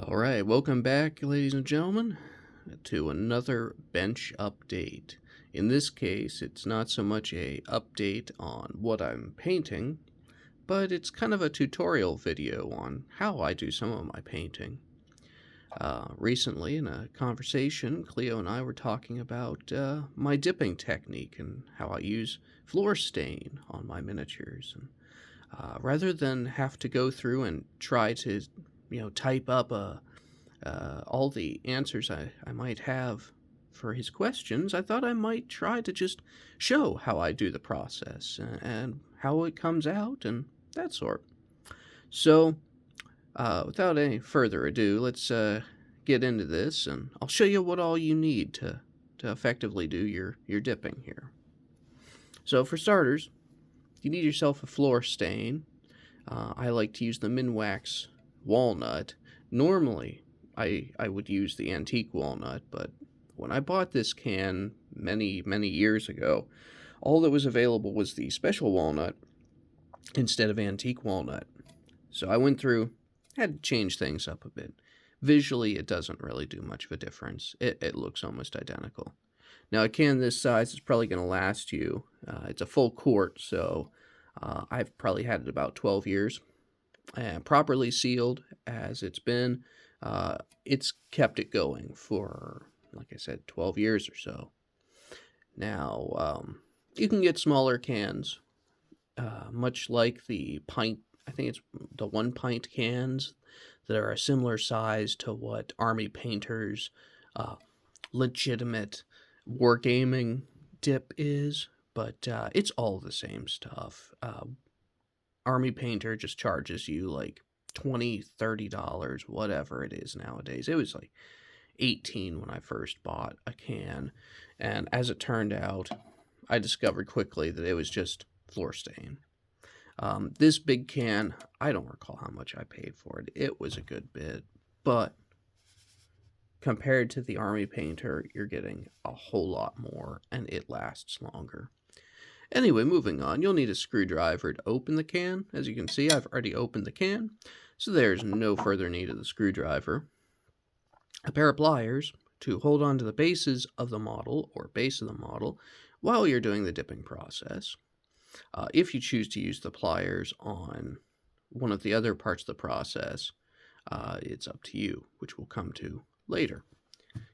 All right, welcome back, ladies and gentlemen, to another bench update. In this case, it's not so much a update on what I'm painting, but it's kind of a tutorial video on how I do some of my painting. Recently, in a conversation, Cleo and I were talking about my dipping technique and how I use floor stain on my miniatures. And rather than have to go through and try to, type up all the answers I might have for his questions, I thought I might try to just show how I do the process and how it comes out and that sort. So, without any further ado, let's get into this, and I'll show you what all you need to effectively do your dipping here. So, for starters, you need yourself a floor stain. I like to use the Minwax walnut. Normally, I would use the antique walnut, but when I bought this can many years ago, all that was available was the special walnut instead of antique walnut. So I went through, had to change things up a bit. Visually, it doesn't really do much of a difference. It looks almost identical. Now, a can this size is probably going to last you. It's a full quart, so I've probably had it about 12 years. And properly sealed as it's been, it's kept it going for, like I said, 12 years or so. Now, you can get smaller cans, much like the pint, I think it's the 1 pint cans that are a similar size to what Army Painter's legitimate wargaming dip is, but it's all the same stuff. Army Painter just charges you like $20, $30, whatever it is nowadays. It was like 18 when I first bought a can, and as it turned out, I discovered quickly that it was just floor stain. This big can, I don't recall how much I paid for it. It was a good bit, but compared to the Army Painter, you're getting a whole lot more, and it lasts longer. Anyway, moving on, you'll need a screwdriver to open the can. As you can see, I've already opened the can, so there's no further need of the screwdriver. A pair of pliers to hold on to the bases of the model, or base of the model, while you're doing the dipping process. If you choose to use the pliers on one of the other parts of the process, it's up to you, which we'll come to later.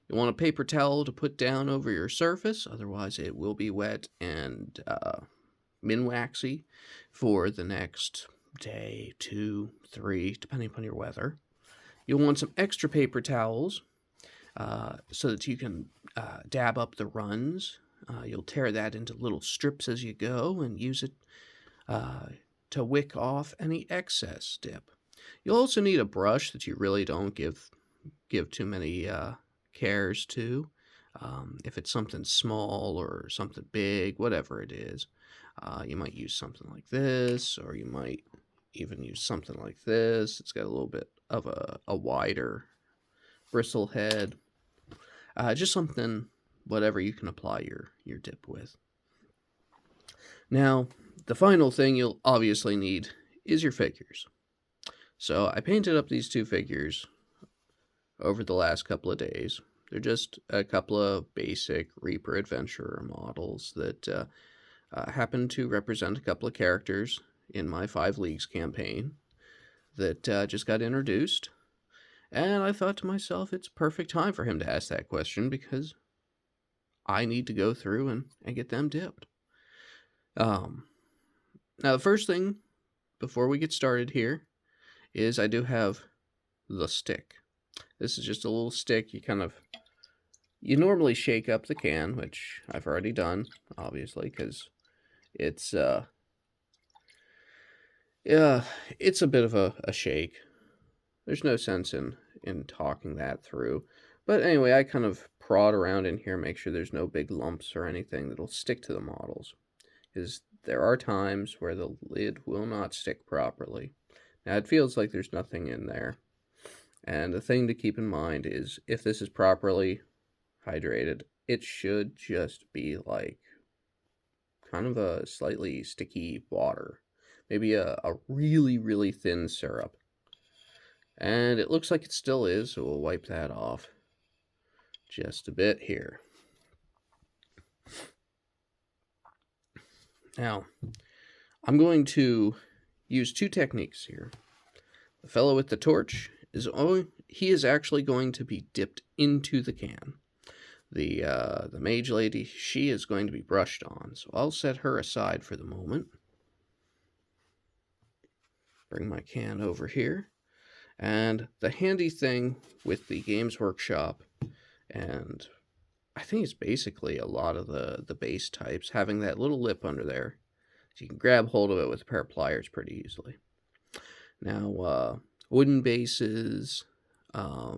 You want a paper towel to put down over your surface, otherwise it will be wet and minwaxy for the next day, 2, 3, depending upon your weather. You'll want some extra paper towels so that you can dab up the runs. You'll tear that into little strips as you go and use it to wick off any excess dip. You'll also need a brush that you really don't give too many cares to. If it's something small or something big, whatever it is, you might use something like this, or you might even use something like this. It's got a little bit of a wider bristle head. Just something, whatever you can apply your dip with. Now, the final thing you'll obviously need is your figures. So I painted up these 2 figures over the last couple of days. They're just a couple of basic Reaper Adventurer models that happen to represent a couple of characters in my 5 Leagues campaign that just got introduced. And I thought to myself, it's perfect time for him to ask that question because I need to go through and get them dipped. Now, the first thing before we get started here is I do have the stick. This is just a little stick. You normally shake up the can, which I've already done, obviously, because it's it's a bit of a shake. There's no sense in talking that through. But anyway, I kind of prod around in here, make sure there's no big lumps or anything that'll stick to the models. Because there are times where the lid will not stick properly. Now, it feels like there's nothing in there. And the thing to keep in mind is, if this is properly hydrated, it should just be like kind of a slightly sticky water. Maybe a really thin syrup. And it looks like it still is, so we'll wipe that off just a bit here. Now, I'm going to use two techniques here. The fellow with the torch he is actually going to be dipped into the can. The mage lady, she is going to be brushed on, so I'll set her aside for the moment. Bring my can over here. And the handy thing with the Games Workshop, and I think it's basically a lot of the base types, having that little lip under there, so you can grab hold of it with a pair of pliers pretty easily. Now, wooden bases,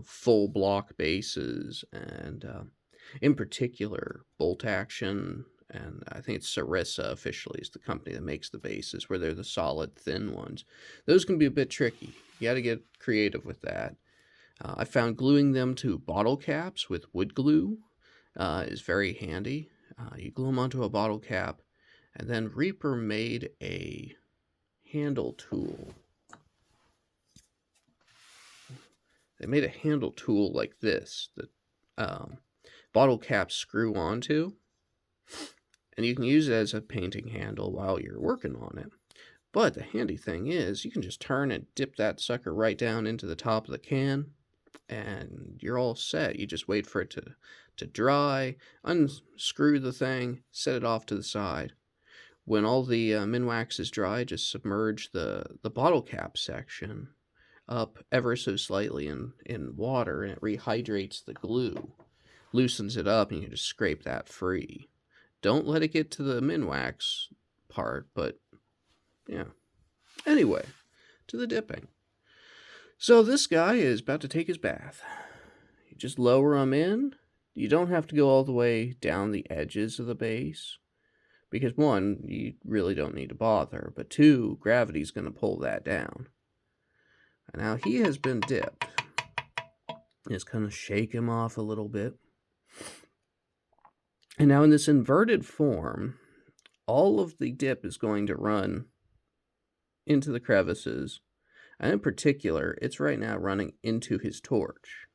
full block bases, and in particular, bolt action, and I think it's Sarissa officially is the company that makes the bases, where they're the solid, thin ones. Those can be a bit tricky. You got to get creative with that. I found gluing them to bottle caps with wood glue is very handy. You glue them onto a bottle cap, and then Reaper made a handle tool. They made a handle tool like this that bottle caps screw onto, and you can use it as a painting handle while you're working on it. But the handy thing is you can just turn and dip that sucker right down into the top of the can, and you're all set. You just wait for it to dry, unscrew the thing, set it off to the side. When all the Minwax is dry, just submerge the bottle cap section up ever so slightly in water, and it rehydrates the glue, loosens it up, and you can just scrape that free. Don't let it get to the Minwax part, but yeah. Anyway, to the dipping. So this guy is about to take his bath. You just lower him in. You don't have to go all the way down the edges of the base, because one, you really don't need to bother, but two, gravity's going to pull that down. And now he has been dipped. Just kind of shake him off a little bit. And now in this inverted form, all of the dip is going to run into the crevices, and in particular, it's right now running into his torch.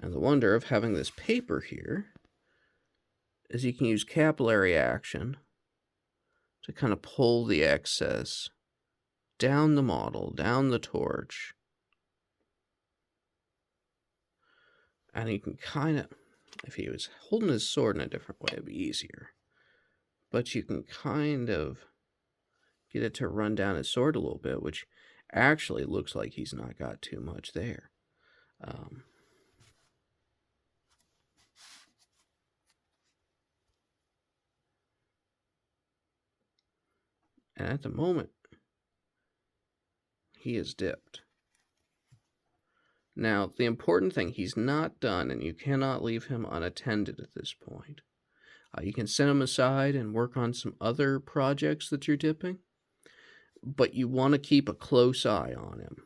And the wonder of having this paper here is you can use capillary action to kind of pull the excess down the model, down the torch. And you can kind of, if he was holding his sword in a different way, it'd be easier. But you can kind of get it to run down his sword a little bit, which actually looks like he's not got too much there. And at the moment, he is dipped. Now, the important thing, he's not done, and you cannot leave him unattended at this point. You can set him aside and work on some other projects that you're dipping, but you want to keep a close eye on him,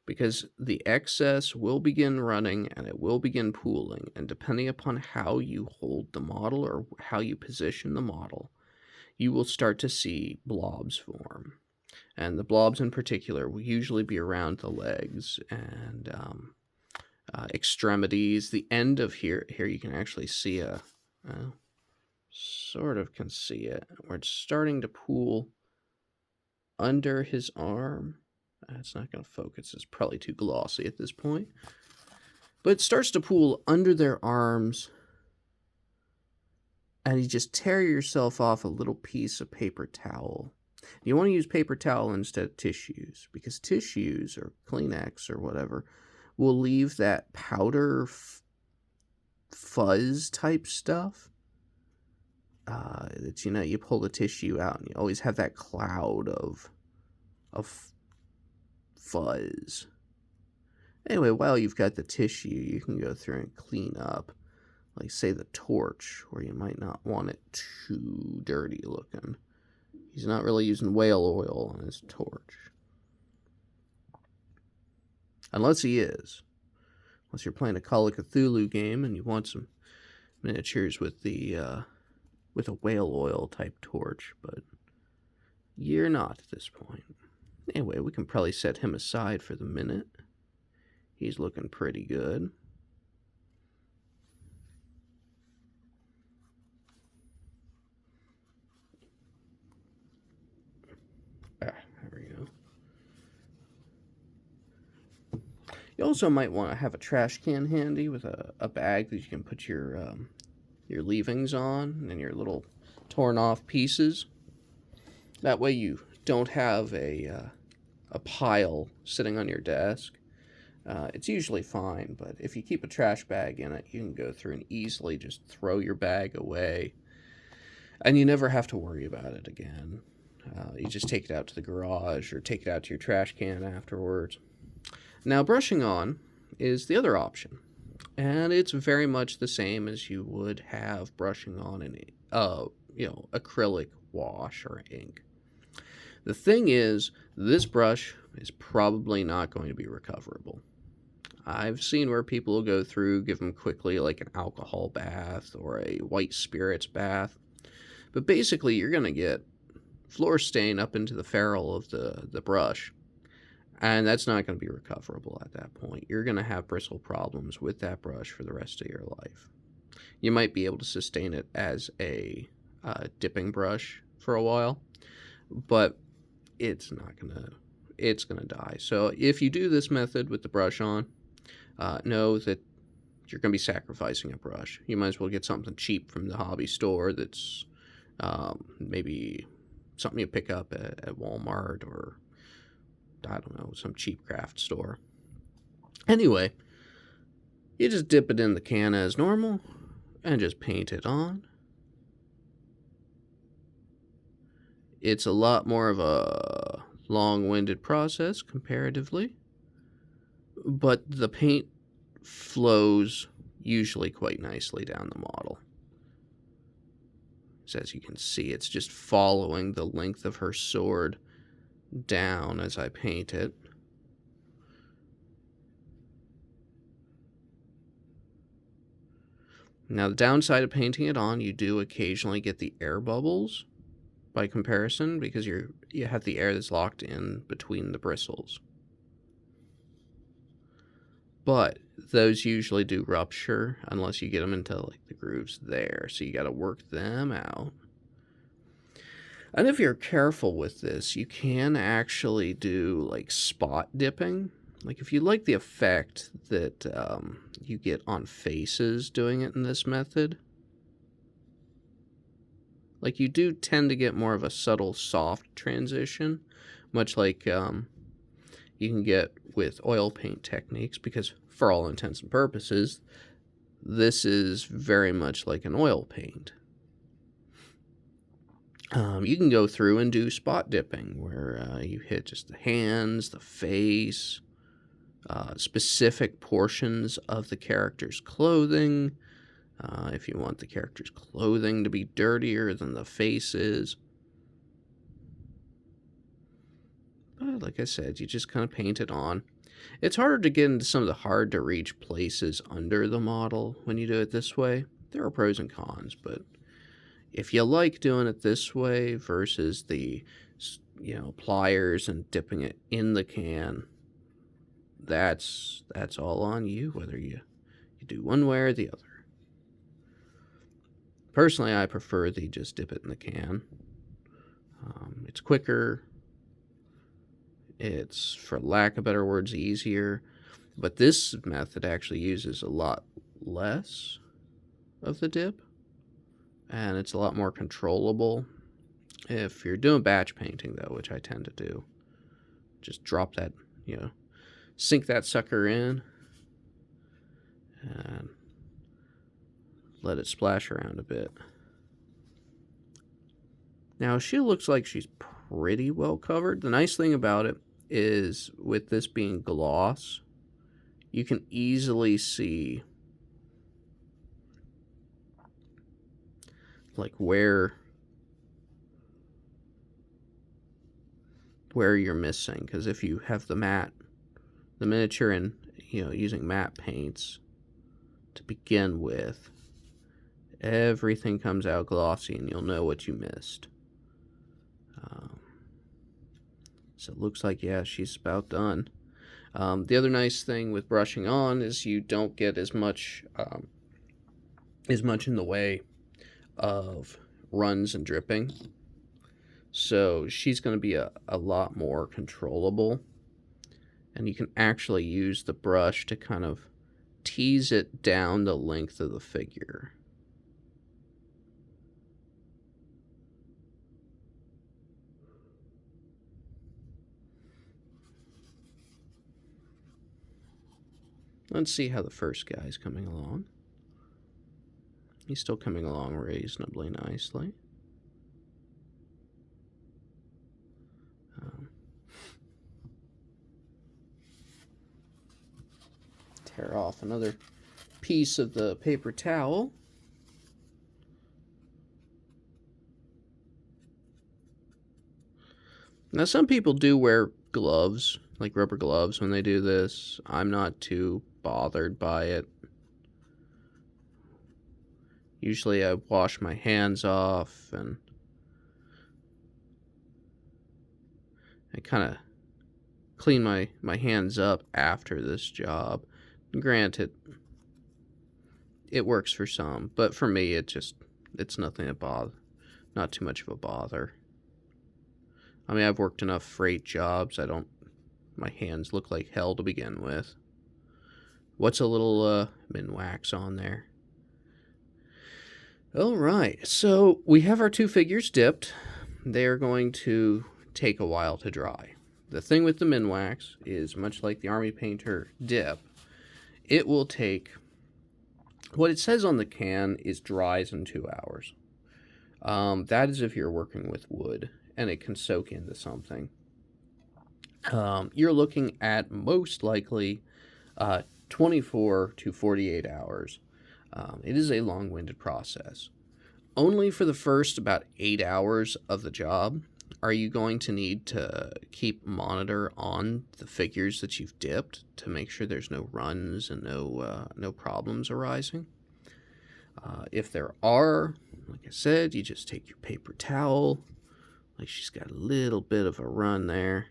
because the excess will begin running and it will begin pooling, and depending upon how you hold the model or how you position the model, you will start to see blobs form. And the blobs in particular will usually be around the legs and extremities. The end of here you can actually see sort of can see it, where it's starting to pool under his arm. It's not going to focus. It's probably too glossy at this point. But it starts to pool under their arms, and you just tear yourself off a little piece of paper towel. You want to use paper towel instead of tissues, because tissues or Kleenex or whatever will leave that powder fuzz type stuff. That, you pull the tissue out and you always have that cloud of fuzz. Anyway, while you've got the tissue, you can go through and clean up, like say the torch, where you might not want it too dirty looking. He's not really using whale oil on his torch. Unless he is. Unless you're playing a Call of Cthulhu game and you want some miniatures with with a whale oil type torch, but you're not at this point. Anyway, we can probably set him aside for the minute. He's looking pretty good. There we go. You also might want to have a trash can handy with a bag that you can put your leavings on and your little torn off pieces. That way you don't have a pile sitting on your desk. It's usually fine, but if you keep a trash bag in it, you can go through and easily just throw your bag away, and you never have to worry about it again. You just take it out to the garage or take it out to your trash can afterwards. Now, brushing on is the other option, and it's very much the same as you would have brushing on an acrylic wash or ink. The thing is, this brush is probably not going to be recoverable. I've seen where people will go through, give them quickly like an alcohol bath or a white spirits bath, but basically you're going to get floor stain up into the ferrule of the brush, and that's not going to be recoverable at that point. You're going to have bristle problems with that brush for the rest of your life. You might be able to sustain it as a dipping brush for a while, but it's going to die. So if you do this method with the brush on, know that you're going to be sacrificing a brush. You might as well get something cheap from the hobby store that's maybe something you pick up at Walmart or, I don't know, some cheap craft store. Anyway, you just dip it in the can as normal and just paint it on. It's a lot more of a long-winded process comparatively, but the paint flows usually quite nicely down the model. So as you can see, it's just following the length of her sword down as I paint it. Now, the downside of painting it on, you do occasionally get the air bubbles by comparison, because you have the air that's locked in between the bristles. But those usually do rupture unless you get them into like the grooves there, so you got to work them out. And if you're careful with this, you can actually do like spot dipping. Like if you like the effect that you get on faces doing it in this method, like you do tend to get more of a subtle soft transition, much like you can get with oil paint techniques, because for all intents and purposes, this is very much like an oil paint. You can go through and do spot dipping, where you hit just the hands, the face, specific portions of the character's clothing. If you want the character's clothing to be dirtier than the face is. But like I said, you just kind of paint it on. It's harder to get into some of the hard-to-reach places under the model when you do it this way. There are pros and cons, but if you like doing it this way versus the, pliers and dipping it in the can, that's all on you, whether you do one way or the other. Personally, I prefer the just dip it in the can. It's quicker. It's, for lack of better words, easier. But this method actually uses a lot less of the dip, and it's a lot more controllable. If you're doing batch painting, though, which I tend to do, just drop that, sink that sucker in and let it splash around a bit. Now, she looks like she's pretty well covered. The nice thing about it is, with this being gloss, you can easily see like where you're missing, because if you have the miniature and using matte paints to begin with, everything comes out glossy and you'll know what you missed. So it looks like, yeah, she's about done. The other nice thing with brushing on is you don't get as much in the way of runs and dripping. So she's going to be a lot more controllable. And you can actually use the brush to kind of tease it down the length of the figure. Let's see how the first guy's coming along. He's still coming along reasonably nicely. Tear off another piece of the paper towel. Now, some people do wear gloves, like rubber gloves, when they do this. I'm not too bothered by it. Usually I wash my hands off and I kind of clean my hands up after this job. Granted, it works for some, but for me, it's nothing to bother. Not too much of a bother. I mean, I've worked enough freight jobs. My hands look like hell to begin with. What's a little Minwax on there? All right, so we have our two figures dipped. They are going to take a while to dry. The thing with the Minwax is, much like the Army Painter dip, it will take, what it says on the can is dries in 2 hours. That is if you're working with wood and it can soak into something. You're looking at most likely 24 to 48 hours. It is a long-winded process. Only for the first about 8 hours of the job are you going to need to keep monitor on the figures that you've dipped to make sure there's no runs and no problems arising. If there are, like I said, you just take your paper towel, like she's got a little bit of a run there,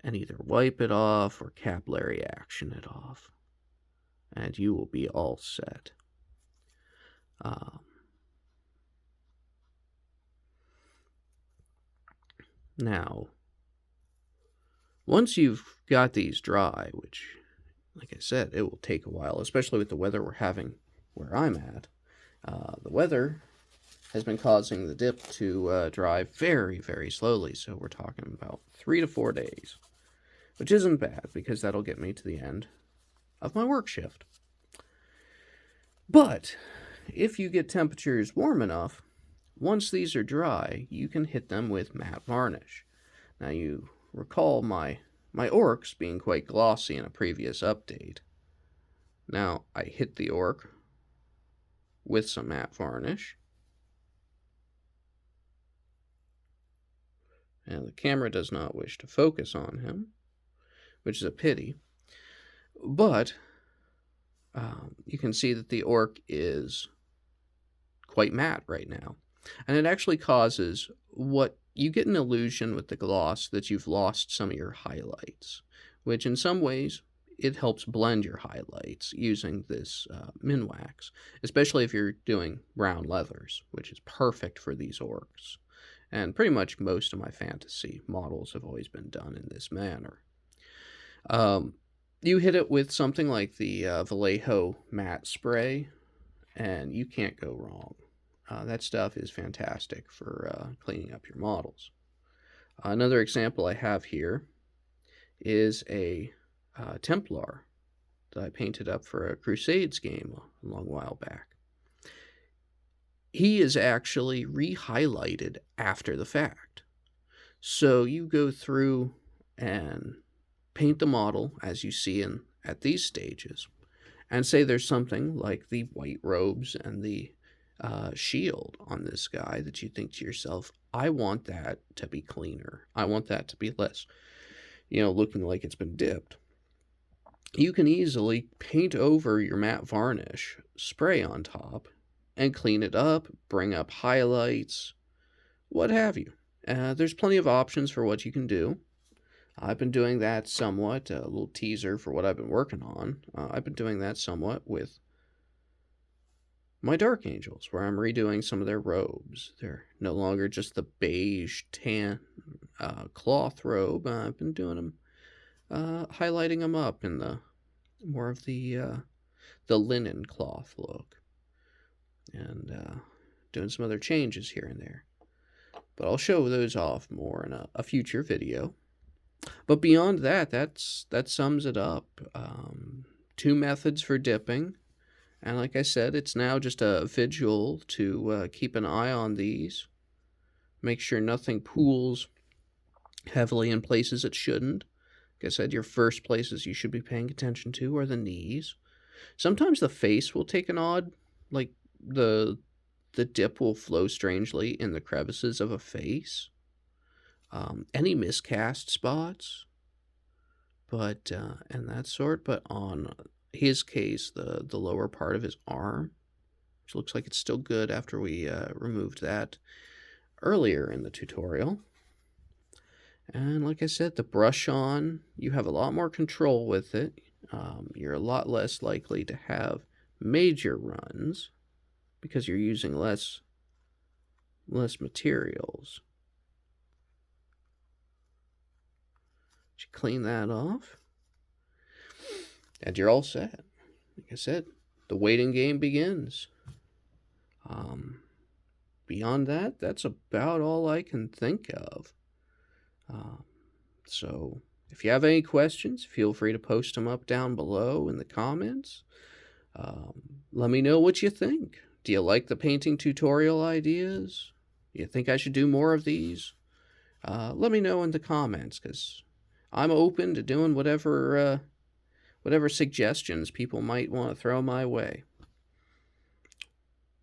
and either wipe it off or capillary action it off, and you will be all set. Now, once you've got these dry, which, like I said, it will take a while, especially with the weather we're having where I'm at. The weather has been causing the dip to dry very, very slowly, so we're talking about 3 to 4 days, which isn't bad because that'll get me to the end of my work shift. But if you get temperatures warm enough, once these are dry, you can hit them with matte varnish. Now, you recall my orcs being quite glossy in a previous update. Now, I hit the orc with some matte varnish. And the camera does not wish to focus on him, which is a pity. But you can see that the orc is quite matte right now. And it actually causes what you get an illusion with the gloss that you've lost some of your highlights, which in some ways it helps blend your highlights using this Minwax, especially if you're doing brown leathers, which is perfect for these orcs. And pretty much most of my fantasy models have always been done in this manner. You hit it with something like the Vallejo matte spray, and you can't go wrong. That stuff is fantastic for cleaning up your models. Another example I have here is a Templar that I painted up for a Crusades game a long while back. He is actually re-highlighted after the fact. So you go through and paint the model as you see at these stages, and say there's something like the white robes and the shield on this guy that you think to yourself, I want that to be cleaner. I want that to be less, looking like it's been dipped. You can easily paint over your matte varnish, spray on top, and clean it up, bring up highlights, what have you. There's plenty of options for what you can do. I've been doing that somewhat, a little teaser for what I've been working on. I've been doing that somewhat with my Dark Angels, where I'm redoing some of their robes. They're no longer just the beige tan cloth robe. I've been doing them, highlighting them up in the more of the linen cloth look, and doing some other changes here and there. But I'll show those off more in a future video. But beyond that, that sums it up. Two methods for dipping. And like I said, it's now just a visual to keep an eye on these. Make sure nothing pools heavily in places it shouldn't. Like I said, your first places you should be paying attention to are the knees. Sometimes the face will take an odd, like the dip will flow strangely in the crevices of a face. Any miscast spots, but and that sort. But on his case, the lower part of his arm, which looks like it's still good after we removed that earlier in the tutorial. And like I said, the brush on, you have a lot more control with it. You're a lot less likely to have major runs because you're using less materials. You clean that off, and you're all set. Like I said, the waiting game begins. Beyond that, that's about all I can think of. So if you have any questions, feel free to post them up down below in the comments. Let me know what you think. Do you like the painting tutorial ideas? Do you think I should do more of these? Let me know in the comments, because I'm open to doing whatever suggestions people might want to throw my way.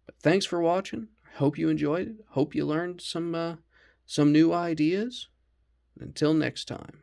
But thanks for watching. I hope you enjoyed it. Hope you learned some new ideas. Until next time.